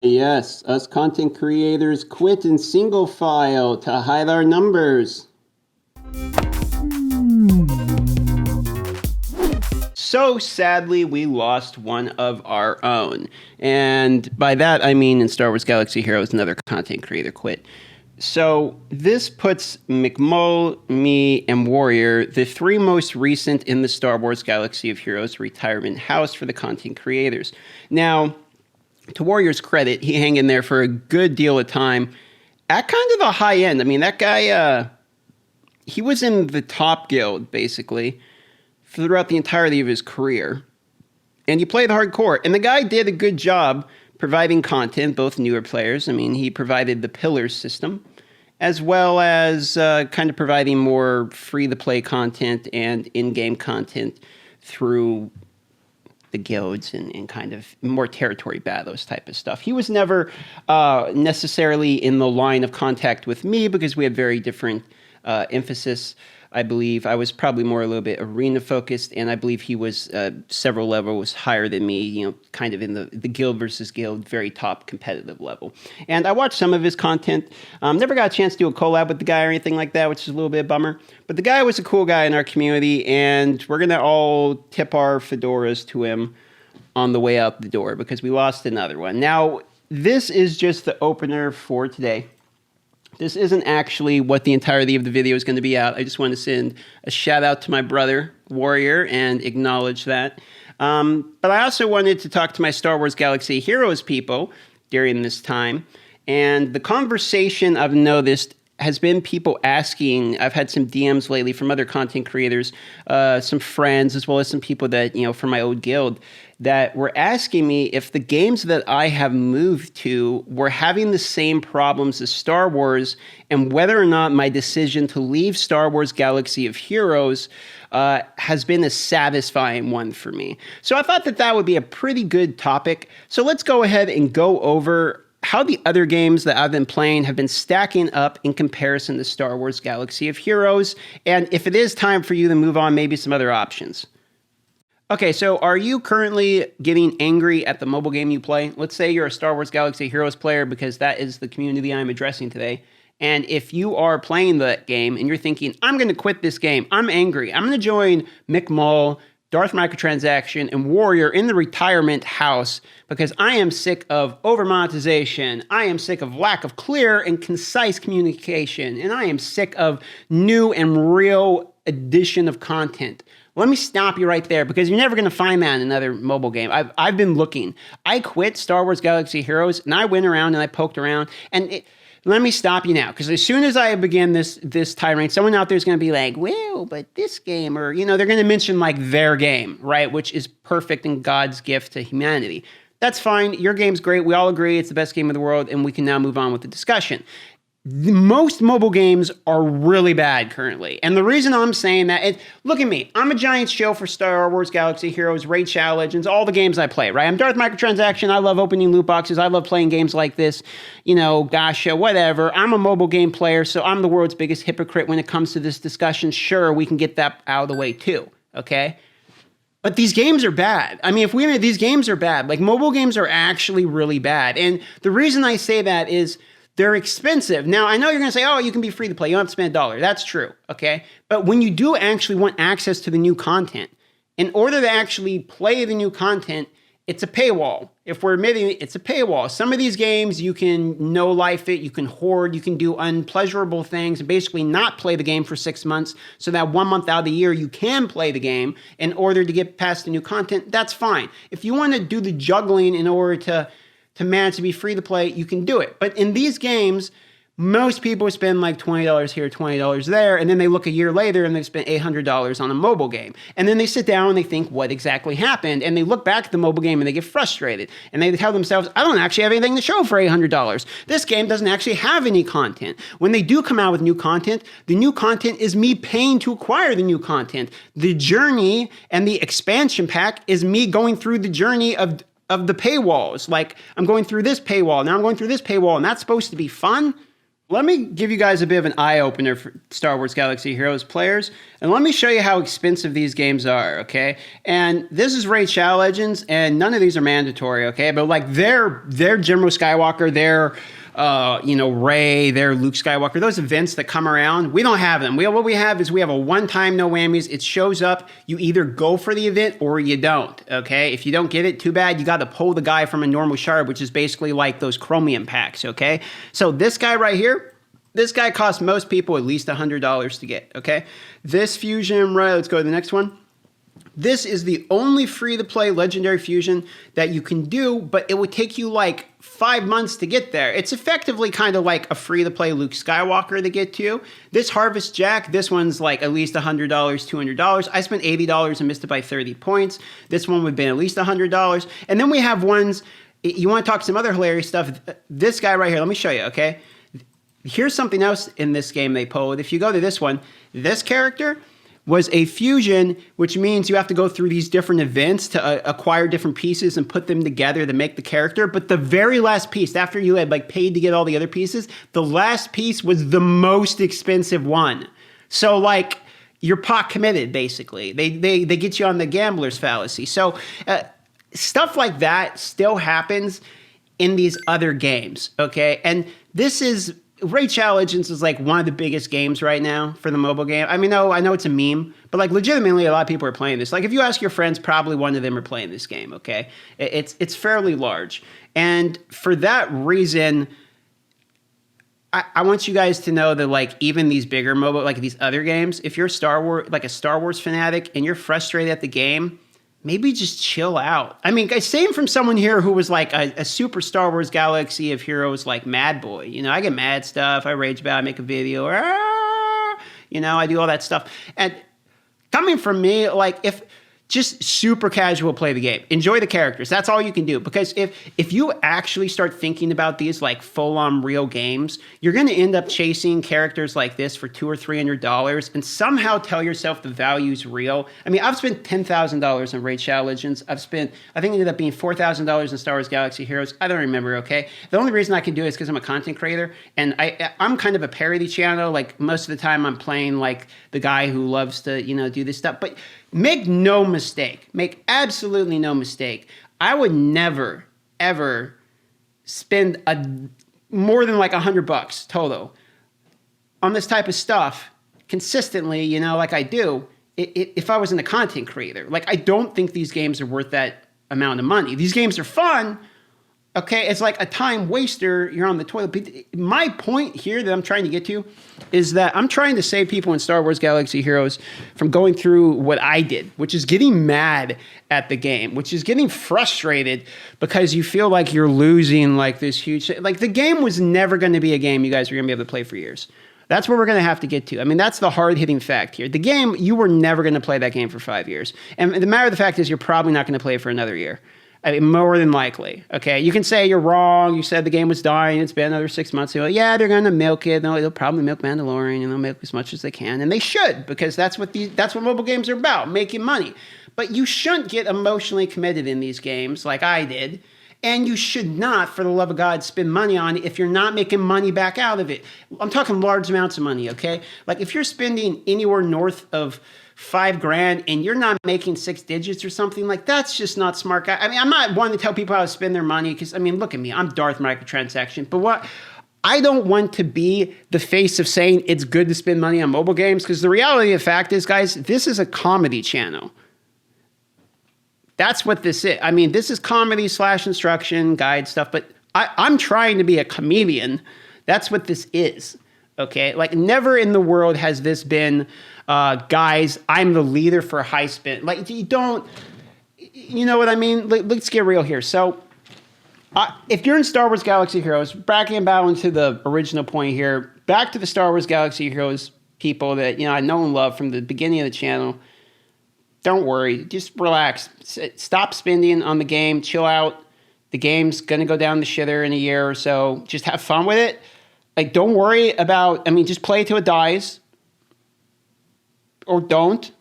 Yes, us content creators quit in single file to hide our numbers. So sadly, we lost one of our own. And by that, I mean in Star Wars Galaxy Heroes, another content creator quit. So this puts McMull, me, and Warrior, the three most recent in the Star Wars Galaxy of Heroes retirement house for the content creators. Now, to Warrior's credit, he hung in there for a good deal of time at kind of the high end. I mean, that guy, he was in the top guild, basically, throughout the entirety of his career. And he played hardcore. And the guy did a good job providing content, both newer players. I mean, he provided the Pillars system, as well as kind of providing more free-to-play content and in-game content through the guilds and kind of more territory battles type of stuff. He was never necessarily in the line of contact with me because we had very different emphasis. I believe I was probably more a little bit arena focused, and I believe he was several levels higher than me, you know, kind of in the guild versus guild, very top competitive level. And I watched some of his content. Never got a chance to do a collab with the guy or anything like that, which is a little bit bummer. But the guy was a cool guy in our community, and we're going to all tip our fedoras to him on the way out the door because we lost another one. Now, this is just the opener for today. This isn't actually what the entirety of the video is going to be out. I just want to send a shout out to my brother, Warrior, and acknowledge that. But I also wanted to talk to my Star Wars Galaxy Heroes people during this time. And the conversation I've noticed has been people asking. I've had some DMs lately from other content creators, some friends, as well as some people that, you know, from my old guild, that were asking me if the games that I have moved to were having the same problems as Star Wars, and whether or not my decision to leave Star Wars Galaxy of Heroes has been a satisfying one for me. So I thought that that would be a pretty good topic. So let's go ahead and go over how the other games that I've been playing have been stacking up in comparison to Star Wars Galaxy of Heroes, and if it is time for you to move on, maybe some other options. Okay, so are you currently getting angry at the mobile game you play? Let's say you're a Star Wars Galaxy Heroes player, because that is the community I'm addressing today. And if you are playing that game and you're thinking, I'm going to quit this game, I'm angry, I'm going to join McMull, Darth Microtransaction, and Warrior in the retirement house because I am sick of over-monetization, I am sick of lack of clear and concise communication, and I am sick of new and real addition of content. Let me stop you right there because you're never going to find that in another mobile game. I've been looking. I quit Star Wars Galaxy Heroes, and I went around and I poked around, and let me stop you now, because as soon as I begin this tirade, someone out there is going to be like, well, but this game, or, you know, they're going to mention like their game, right, which is perfect and God's gift to humanity. That's fine. Your game's great. We all agree it's the best game in the world, and we can now move on with the discussion. Most mobile games are really bad currently. And the reason I'm saying that is, look at me. I'm a giant shill for Star Wars Galaxy Heroes, Raid Shadow Legends, all the games I play, right? I'm Darth Microtransaction. I love opening loot boxes. I love playing games like this. You know, gosh, whatever. I'm a mobile game player, so I'm the world's biggest hypocrite when it comes to this discussion. Sure, we can get that out of the way too, okay? But these games are bad. I mean, these games are bad. Like, mobile games are actually really bad. And the reason I say that is, they're expensive. Now, I know you're going to say, oh, you can be free to play. You don't have to spend $1. That's true, okay? But when you do actually want access to the new content, in order to actually play the new content, it's a paywall. If we're admitting it, it's a paywall. Some of these games, you can no-life it, you can hoard, you can do unpleasurable things, and basically not play the game for 6 months, so that 1 month out of the year, you can play the game in order to get past the new content. That's fine. If you want to do the juggling in order to manage to be free to play, you can do it. But in these games, most people spend like $20 here, $20 there, and then they look a year later and they've spent $800 on a mobile game. And then they sit down and they think, what exactly happened? And they look back at the mobile game and they get frustrated. And they tell themselves, I don't actually have anything to show for $800. This game doesn't actually have any content. When they do come out with new content, the new content is me paying to acquire the new content. The journey and the expansion pack is me going through the journey of the paywalls. Like, I'm going through this paywall, now I'm going through this paywall, and that's supposed to be fun? Let me give you guys a bit of an eye-opener for Star Wars Galaxy Heroes players, and let me show you how expensive these games are, okay? And this is Raid Shadow Legends, and none of these are mandatory, okay? But like they're General Skywalker, they're Rey, they're Luke Skywalker, those events that come around, we don't have them. What we have is we have a one-time no whammies. It shows up, you either go for the event or you don't, okay? If you don't get it, too bad. You got to pull the guy from a normal shard, which is basically like those chromium packs, okay? So this guy right here, this guy costs most people at least $100 to get, okay? This fusion, right, let's go to the next one. This is the only free-to-play legendary fusion that you can do, but it would take you like 5 months to get there. It's effectively kind of like a free-to-play Luke Skywalker to get to. This Harvest Jack, this one's like at least $100, $200. I spent $80 and missed it by 30 points. This one would have been at least $100. And then we have ones, you want to talk some other hilarious stuff. This guy right here, let me show you, okay? Here's something else in this game they pulled. If you go to this one, this character was a fusion, which means you have to go through these different events to acquire different pieces and put them together to make the character. But the very last piece, after you had like paid to get all the other pieces, the last piece was the most expensive one. So like you're pot committed, basically. They get you on the gambler's fallacy. So stuff like that still happens in these other games, okay? And this is Raid Shadow Legends is like one of the biggest games right now for the mobile game. I mean, I know it's a meme, but like legitimately a lot of people are playing this. Like if you ask your friends, probably one of them are playing this game, okay? It's fairly large. And for that reason, I want you guys to know that like even these bigger mobile, like these other games, if you're a Star Wars fanatic and you're frustrated at the game, maybe just chill out. I mean, same from someone here who was like a super Star Wars Galaxy of Heroes like mad boy. You know, I get mad stuff. I rage about it, I make a video. I do all that stuff. And coming from me, like if just super casual play the game. Enjoy the characters. That's all you can do. Because if you actually start thinking about these like full-on real games, you're going to end up chasing characters like this for $200 or $300 and somehow tell yourself the value's real. I mean, I've spent $10,000 on Raid Shadow Legends. I think it ended up being $4,000 in Star Wars Galaxy Heroes. I don't remember, okay? The only reason I can do it is because I'm a content creator, and I'm kind of a parody channel. Like, most of the time I'm playing like the guy who loves to, do this stuff. But make no mistake, make absolutely no mistake, I would never, ever spend more than like $100 total on this type of stuff consistently, like I do, if I wasn't a content creator. Like, I don't think these games are worth that amount of money. These games are fun. Okay, it's like a time waster. You're on the toilet. But my point here that I'm trying to get to is that I'm trying to save people in Star Wars Galaxy Heroes from going through what I did, which is getting mad at the game, which is getting frustrated because you feel like you're losing like this huge... Like, the game was never going to be a game you guys were going to be able to play for years. That's what we're going to have to get to. I mean, that's the hard-hitting fact here. The game, you were never going to play that game for 5 years. And the matter of the fact is you're probably not going to play it for another year. I mean, more than likely, okay? You can say you're wrong. You said the game was dying. It's been another 6 months. You're like, yeah, they're going to milk it. They'll probably milk Mandalorian, and they'll milk as much as they can. And they should, because that's what mobile games are about, making money. But you shouldn't get emotionally committed in these games like I did. And you should not, for the love of God, spend money on it if you're not making money back out of it. I'm talking large amounts of money, okay? Like, if you're spending anywhere north of $5,000 and you're not making 6 digits or something, like, that's just not smart. I mean, I'm not one to tell people how to spend their money because, I mean, look at me. I'm Darth Microtransaction. But I don't want to be the face of saying it's good to spend money on mobile games, because the reality of the fact is, guys, this is a comedy channel. That's what this is. I mean, this is comedy / instruction, guide stuff, but I'm trying to be a comedian. That's what this is, okay? Like, never in the world has this been, guys, I'm the leader for high spin. Like, you know what I mean? Let's get real here. So, if you're in Star Wars Galaxy Heroes, backing about into the original point here, back to the Star Wars Galaxy Heroes people that, I know and love from the beginning of the channel, don't worry, just relax. Stop spending on the game, chill out. The game's gonna go down the shitter in a year or so. Just have fun with it. Like, don't worry about, just play till it dies. Or don't.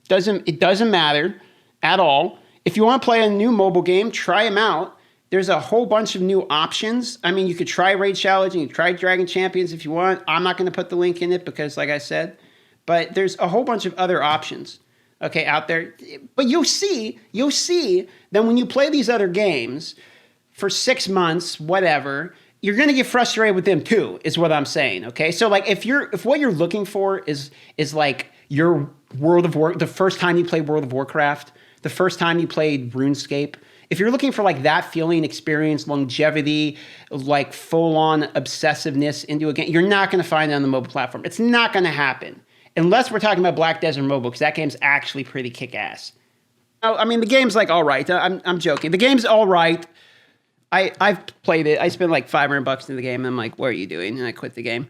It doesn't matter at all. If you want to play a new mobile game, try them out. There's a whole bunch of new options. I mean, you could try Raid Challenge and you could try Dragon Champions if you want. I'm not going to put the link in it because, like I said, but there's a whole bunch of other options, okay, out there. But you'll see that when you play these other games for 6 months, whatever, you're going to get frustrated with them too, is what I'm saying, okay? So, like, if what you're looking for is like your the first time you played World of Warcraft, the first time you played RuneScape, if you're looking for like that feeling, experience, longevity, like full-on obsessiveness into a game, you're not going to find it on the mobile platform. It's not going to happen. Unless we're talking about Black Desert Mobile, because that game's actually pretty kick-ass. Oh, I mean, the game's like all right. I'm joking. The game's all right. I've played it. I spent like $500 in the game, and I'm like, what are you doing? And I quit the game.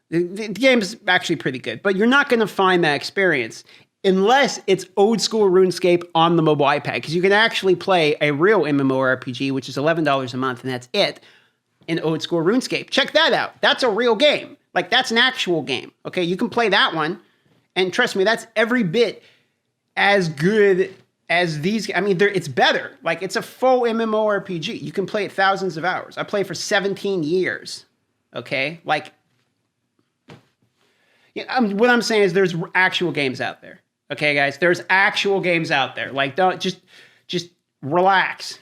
The game's actually pretty good, but you're not going to find that experience unless it's old school RuneScape on the mobile iPad, because you can actually play a real MMORPG, which is $11 a month, and that's it, in old school RuneScape. Check that out. That's a real game. Like, that's an actual game. Okay, you can play that one, and trust me, that's every bit as good as these. I mean, it's better. Like, it's a full MMORPG. You can play it thousands of hours. I played for 17 years. Okay, like, what I'm saying is there's actual games out there. Okay, guys, there's actual games out there. Like, don't just relax.